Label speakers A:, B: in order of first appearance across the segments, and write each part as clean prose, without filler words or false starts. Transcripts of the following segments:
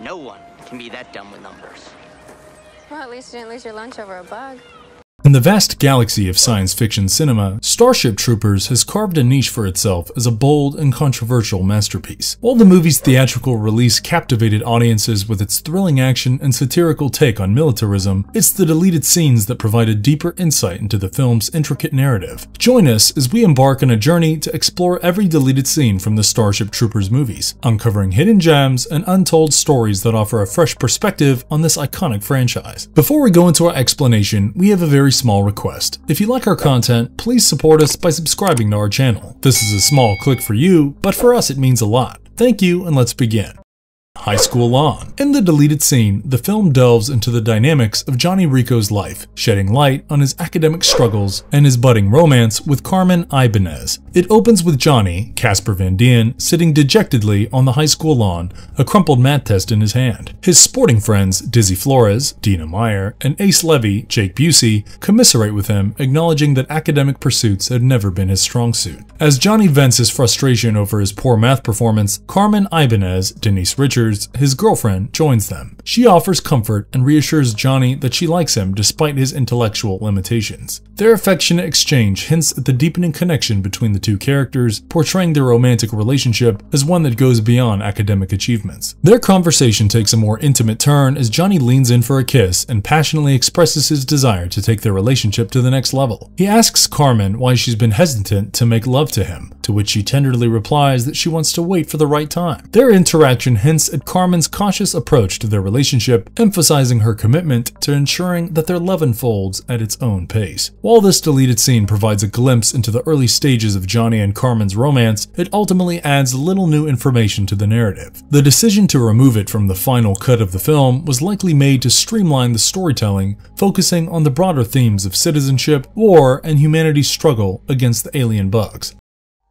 A: No one can be that dumb with numbers.
B: Well, at least you didn't lose your lunch over a bug.
C: In the vast galaxy of science fiction cinema, Starship Troopers has carved a niche for itself as a bold and controversial masterpiece. While the movie's theatrical release captivated audiences with its thrilling action and satirical take on militarism, it's the deleted scenes that provide a deeper insight into the film's intricate narrative. Join us as we embark on a journey to explore every deleted scene from the Starship Troopers movies, uncovering hidden gems and untold stories that offer a fresh perspective on this iconic franchise. Before we go into our explanation, we have a very small request. If you like our content, please support us by subscribing to our channel. This is a small click for you, but for us it means a lot. Thank you, and let's begin. High school lawn. In the deleted scene, the film delves into the dynamics of Johnny Rico's life, shedding light on his academic struggles and his budding romance with Carmen Ibanez. It opens with Johnny, Casper Van Dien, sitting dejectedly on the high school lawn, a crumpled math test in his hand. His sporting friends, Dizzy Flores, Dina Meyer, and Ace Levy, Jake Busey, commiserate with him, acknowledging that academic pursuits had never been his strong suit. As Johnny vents his frustration over his poor math performance, Carmen Ibanez, Denise Richards, his girlfriend, joins them. She offers comfort and reassures Johnny that she likes him despite his intellectual limitations. Their affectionate exchange hints at the deepening connection between the two characters, portraying their romantic relationship as one that goes beyond academic achievements. Their conversation takes a more intimate turn as Johnny leans in for a kiss and passionately expresses his desire to take their relationship to the next level. He asks Carmen why she's been hesitant to make love to him, to which she tenderly replies that she wants to wait for the right time. Their interaction hints at Carmen's cautious approach to their relationship, emphasizing her commitment to ensuring that their love unfolds at its own pace. While this deleted scene provides a glimpse into the early stages of Johnny and Carmen's romance, it ultimately adds little new information to the narrative. The decision to remove it from the final cut of the film was likely made to streamline the storytelling, focusing on the broader themes of citizenship, war, and humanity's struggle against the alien bugs.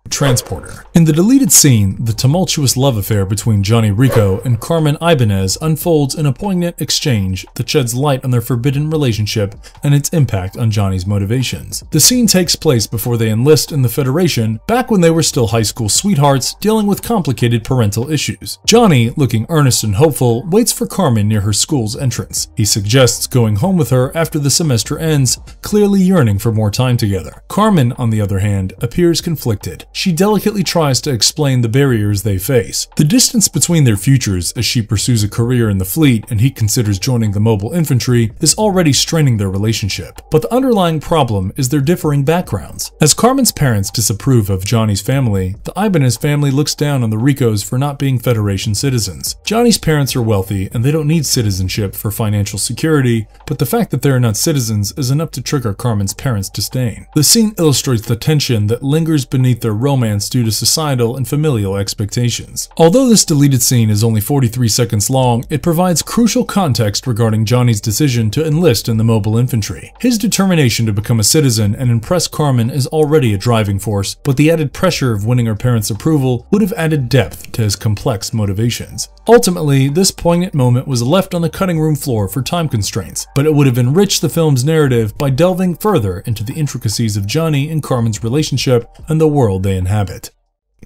C: Transporter. In the deleted scene, the tumultuous love affair between Johnny Rico and Carmen Ibanez unfolds in a poignant exchange that sheds light on their forbidden relationship and its impact on Johnny's motivations. The scene takes place before they enlist in the Federation, back when they were still high school sweethearts dealing with complicated parental issues. Johnny, looking earnest and hopeful, waits for Carmen near her school's entrance. He suggests going home with her after the semester ends, clearly yearning for more time together. Carmen, on the other hand, appears conflicted. She delicately tries to explain the barriers they face. The distance between their futures as she pursues a career in the fleet and he considers joining the mobile infantry is already straining their relationship. But the underlying problem is their differing backgrounds. As Carmen's parents disapprove of Johnny's family, the Ibanez family looks down on the Ricos for not being Federation citizens. Johnny's parents are wealthy and they don't need citizenship for financial security, but the fact that they are not citizens is enough to trigger Carmen's parents' disdain. The scene illustrates the tension that lingers beneath their romance due to societal and familial expectations. Although this deleted scene is only 43 seconds long, it provides crucial context regarding Johnny's decision to enlist in the mobile infantry. His determination to become a citizen and impress Carmen is already a driving force, but the added pressure of winning her parents' approval would have added depth to his complex motivations. Ultimately, this poignant moment was left on the cutting room floor for time constraints, but it would have enriched the film's narrative by delving further into the intricacies of Johnny and Carmen's relationship and the world they inhabit.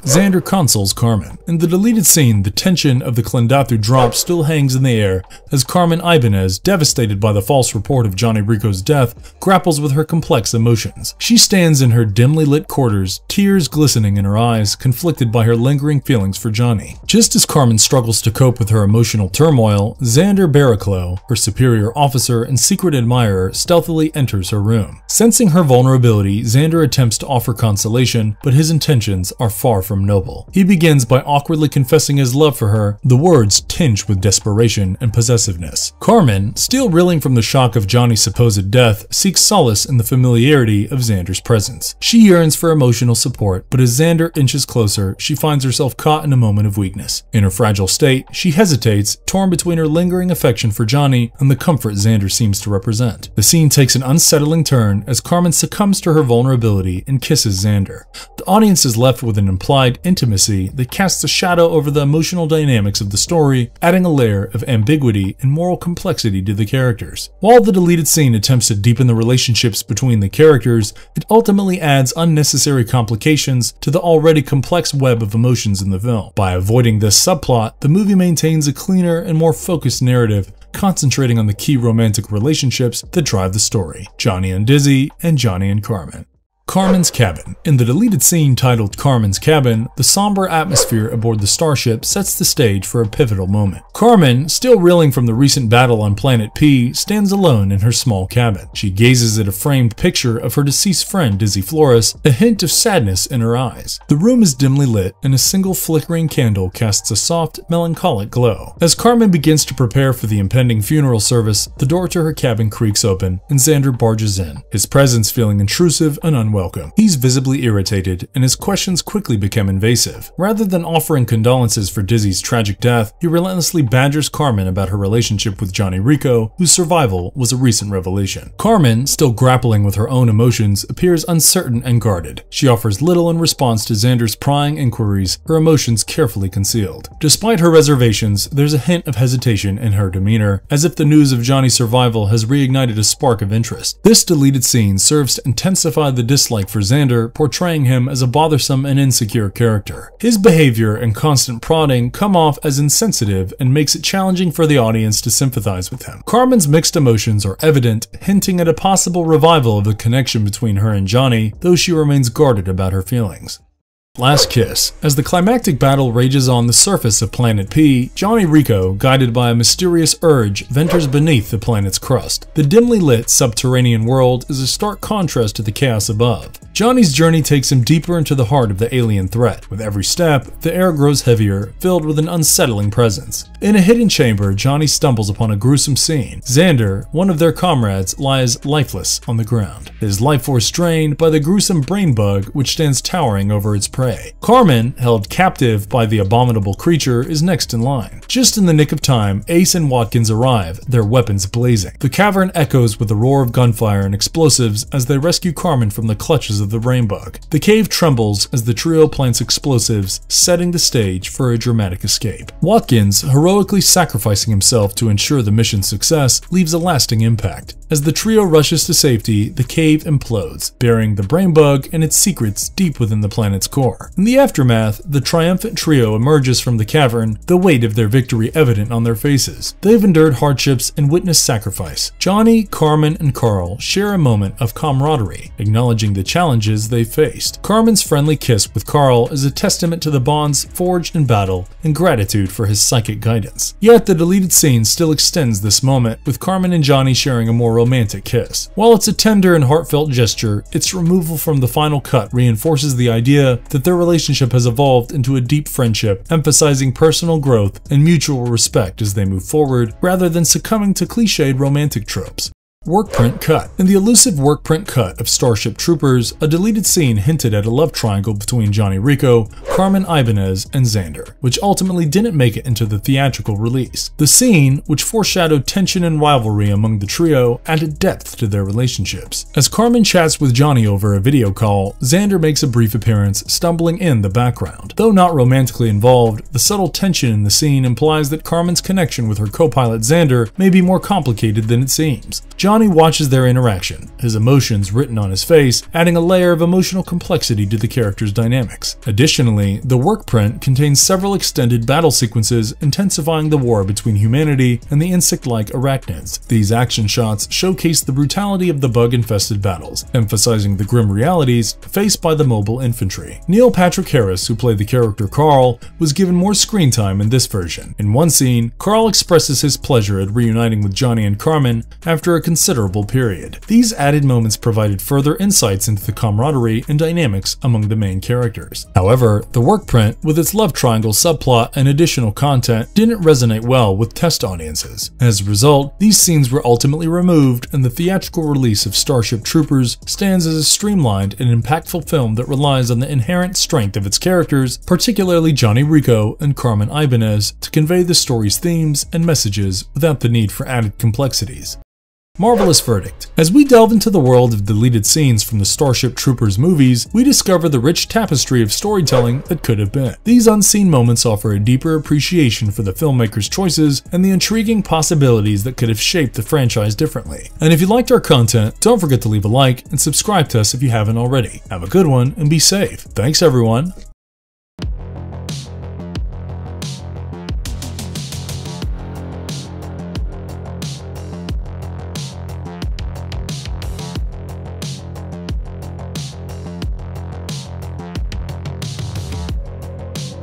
C: Xander consoles Carmen. In the deleted scene, the tension of the Klendathu drop still hangs in the air as Carmen Ibanez, devastated by the false report of Johnny Rico's death, grapples with her complex emotions. She stands in her dimly lit quarters, tears glistening in her eyes, conflicted by her lingering feelings for Johnny. Just as Carmen struggles to cope with her emotional turmoil, Xander Barraclough, her superior officer and secret admirer, stealthily enters her room. Sensing her vulnerability, Xander attempts to offer consolation, but his intentions are far from noble. He begins by awkwardly confessing his love for her, the words tinged with desperation and possessiveness. Carmen, still reeling from the shock of Johnny's supposed death, seeks solace in the familiarity of Xander's presence. She yearns for emotional support, but as Xander inches closer, she finds herself caught in a moment of weakness. In her fragile state, she hesitates, torn between her lingering affection for Johnny and the comfort Xander seems to represent. The scene takes an unsettling turn as Carmen succumbs to her vulnerability and kisses Xander. The audience is left with an implied implied intimacy that casts a shadow over the emotional dynamics of the story, adding a layer of ambiguity and moral complexity to the characters. While the deleted scene attempts to deepen the relationships between the characters, it ultimately adds unnecessary complications to the already complex web of emotions in the film. By avoiding this subplot, the movie maintains a cleaner and more focused narrative, concentrating on the key romantic relationships that drive the story: Johnny and Dizzy, and Johnny and Carmen. Carmen's cabin. In the deleted scene titled Carmen's cabin, the somber atmosphere aboard the Starship sets the stage for a pivotal moment. Carmen, still reeling from the recent battle on Planet P, stands alone in her small cabin. She gazes at a framed picture of her deceased friend Dizzy Flores, a hint of sadness in her eyes. The room is dimly lit, and a single flickering candle casts a soft, melancholic glow. As Carmen begins to prepare for the impending funeral service, the door to her cabin creaks open, and Xander barges in, his presence feeling intrusive and unwelcome. He's visibly irritated, and his questions quickly become invasive. Rather than offering condolences for Dizzy's tragic death, he relentlessly badgers Carmen about her relationship with Johnny Rico, whose survival was a recent revelation. Carmen, still grappling with her own emotions, appears uncertain and guarded. She offers little in response to Xander's prying inquiries, her emotions carefully concealed. Despite her reservations, there's a hint of hesitation in her demeanor, as if the news of Johnny's survival has reignited a spark of interest. This deleted scene serves to intensify the dislike for Xander, portraying him as a bothersome and insecure character. His behavior and constant prodding come off as insensitive and makes it challenging for the audience to sympathize with him. Carmen's mixed emotions are evident, hinting at a possible revival of the connection between her and Johnny, though she remains guarded about her feelings. Last kiss. As the climactic battle rages on the surface of Planet P, Johnny Rico, guided by a mysterious urge, ventures beneath the planet's crust. The dimly lit subterranean world is a stark contrast to the chaos above. Johnny's journey takes him deeper into the heart of the alien threat. With every step, the air grows heavier, filled with an unsettling presence. In a hidden chamber, Johnny stumbles upon a gruesome scene. Xander, one of their comrades, lies lifeless on the ground, his life force drained by the gruesome brain bug which stands towering over its prey. Carmen, held captive by the abominable creature, is next in line. Just in the nick of time, Ace and Watkins arrive, their weapons blazing. The cavern echoes with the roar of gunfire and explosives as they rescue Carmen from the clutches of the brain bug. The cave trembles as the trio plants explosives, setting the stage for a dramatic escape. Watkins, heroically sacrificing himself to ensure the mission's success, leaves a lasting impact. As the trio rushes to safety, the cave implodes, burying the brain bug and its secrets deep within the planet's core. In the aftermath, the triumphant trio emerges from the cavern, the weight of their victory evident on their faces. They've endured hardships and witnessed sacrifice. Johnny, Carmen, and Carl share a moment of camaraderie, acknowledging the challenges they faced. Carmen's friendly kiss with Carl is a testament to the bonds forged in battle and gratitude for his psychic guidance. Yet the deleted scene still extends this moment, with Carmen and Johnny sharing a more romantic kiss. While it's a tender and heartfelt gesture, its removal from the final cut reinforces the idea that their relationship has evolved into a deep friendship, emphasizing personal growth and mutual respect as they move forward, rather than succumbing to cliched romantic tropes. Workprint cut. In the elusive Workprint cut of Starship Troopers, a deleted scene hinted at a love triangle between Johnny Rico, Carmen Ibanez, and Xander, which ultimately didn't make it into the theatrical release. The scene, which foreshadowed tension and rivalry among the trio, added depth to their relationships. As Carmen chats with Johnny over a video call, Xander makes a brief appearance, stumbling in the background. Though not romantically involved, the subtle tension in the scene implies that Carmen's connection with her co-pilot Xander may be more complicated than it seems. Johnny watches their interaction, his emotions written on his face, adding a layer of emotional complexity to the character's dynamics. Additionally, the Workprint contains several extended battle sequences intensifying the war between humanity and the insect-like arachnids. These action shots showcase the brutality of the bug-infested battles, emphasizing the grim realities faced by the mobile infantry. Neil Patrick Harris, who played the character Carl, was given more screen time in this version. In one scene, Carl expresses his pleasure at reuniting with Johnny and Carmen after a considerable period. These added moments provided further insights into the camaraderie and dynamics among the main characters. However, the Workprint, with its love triangle subplot and additional content, didn't resonate well with test audiences. As a result, these scenes were ultimately removed, and the theatrical release of Starship Troopers stands as a streamlined and impactful film that relies on the inherent strength of its characters, particularly Johnny Rico and Carmen Ibanez, to convey the story's themes and messages without the need for added complexities. Marvelous verdict. As we delve into the world of deleted scenes from the Starship Troopers movies, we discover the rich tapestry of storytelling that could have been. These unseen moments offer a deeper appreciation for the filmmaker's choices and the intriguing possibilities that could have shaped the franchise differently. And if you liked our content, don't forget to leave a like and subscribe to us if you haven't already. Have a good one and be safe. Thanks everyone.